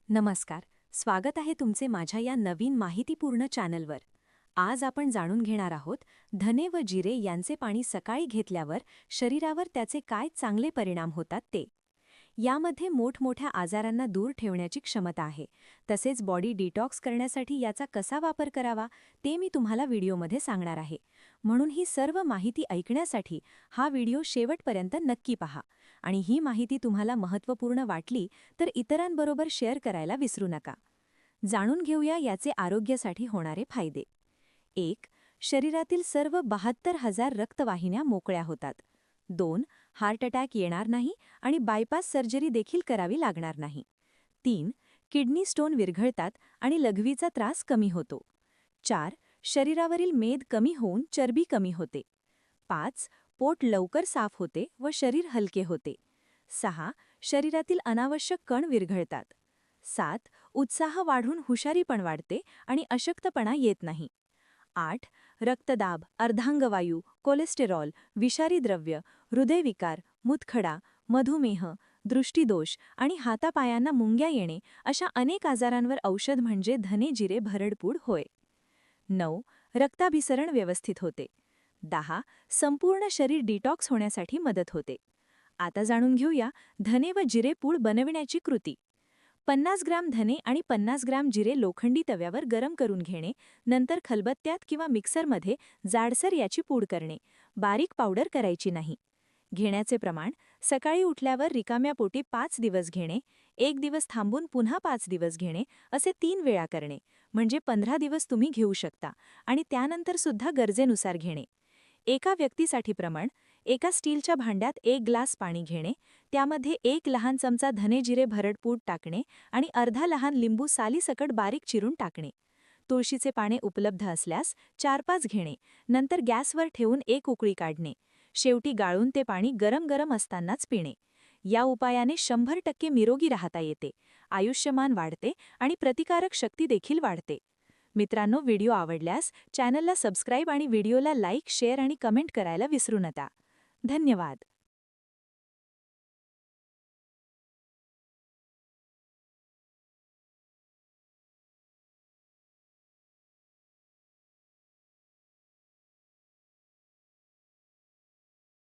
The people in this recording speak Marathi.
नमस्कार. स्वागत आहे तुमचे माझ्या या नवीन माहितीपूर्ण चॅनलवर. आज आपण जाणून घेणार आहोत धने व जिरे यांचे पाणी सकाळी घेतल्यावर शरीरावर त्याचे काय चांगले परिणाम होतात ते. यामध्ये मोठमोठ्या आजारांना दूर ठेवण्याची क्षमता आहे. तसेच बॉडी डिटॉक्स करण्यासाठी याचा कसा वापर करावा ते मी तुम्हाला व्हिडिओमध्ये सांगणार आहे. म्हणून ही सर्व माहिती ऐकण्यासाठी हा व्हिडिओ शेवटपर्यंत नक्की पहा. आणि ही माहिती तुम्हाला महत्त्वपूर्ण वाटली तर इतरांबरोबर शेअर करायला विसरू नका. जाणून घेऊया याचे आरोग्यासाठी होणारे फायदे. 1. शरीरातील सर्व 72,000 रक्तवाहिन्या मोकळ्या होतात. 2. हार्ट अटॅक येणार नाही आणि बायपास सर्जरी देखील करावी लागणार नाही. 3. किडनी स्टोन विरघळतात आणि लघवीचा त्रास कमी होतो. 4. शरीरावरील मेद कमी होऊन चरबी कमी होते. 5. पोट लवकर साफ होते व शरीर हलके होते. 6. शरीरातील अनावश्यक कण विरघळतात. 7. उत्साह वाढून हुशारी पण वाढते आणि अशक्तपणा येत नाही. 8. रक्तदाब, अर्धांगवायू, कोलेस्टेरॉल, विषारी द्रव्य, हृदयविकार, मूतखडा, मधुमेह, दृष्टिदोष आणि हातापायांना मुंग्या येणे अशा अनेक आजारांवर औषध म्हणजे धने जिरे भरडपूड होय. 9. रक्ताभिसरण व्यवस्थित होते. 10. संपूर्ण शरीर डिटॉक्स होण्यासाठी मदत होते. आता जाणून घेऊया धने व जिरे पूड बनविण्याची कृती. 50 ग्रॅम धने आणि 50 ग्रॅम जिरे लोखंडी तव्यावर गरम करून घेणे, नंतर खलबत्त्यात किंवा मिक्सरमध्ये जाडसर याची पूड करणे. बारीक पावडर करायची नाही. घेण्याचे प्रमाण: सकाळी उठल्यावर रिकाम्या पोटी 5 दिवस घेणे, 1 दिवस थांबून पुन्हा 5 दिवस घेणे, असे 3 वेळा करणे. म्हणजे 15 दिवस तुम्ही घेऊ शकता आणि त्यानंतर सुद्धा गरजेनुसार घेणे. एका व्यक्तीसाठी प्रमाण: एका स्टीलच्या भांड्यात 1 ग्लास पाणी घेणे, त्यामध्ये 1 लहान चमचा धने जिरे भरडपूड टाकणे आणि अर्धा लहान लिंबू सालीसकट बारीक चिरून टाकणे. तुळशीचे पाने उपलब्ध असल्यास 4-5 घेणे, नंतर गॅसवर ठेवून 1 उकळी काढणे. शेवटी गाळून ते पाणी गरम गरम असतानाच पिणे. या उपायाने 100% निरोगी राहता येते, आयुष्यमान वाढते आणि प्रतिकारक शक्ती देखील वाढते. मित्रांनो, व्हिडिओ आवडल्यास चॅनलला सबस्क्राईब आणि व्हिडिओला लाईक, शेअर आणि कमेंट करायला विसरू नका. धन्यवाद.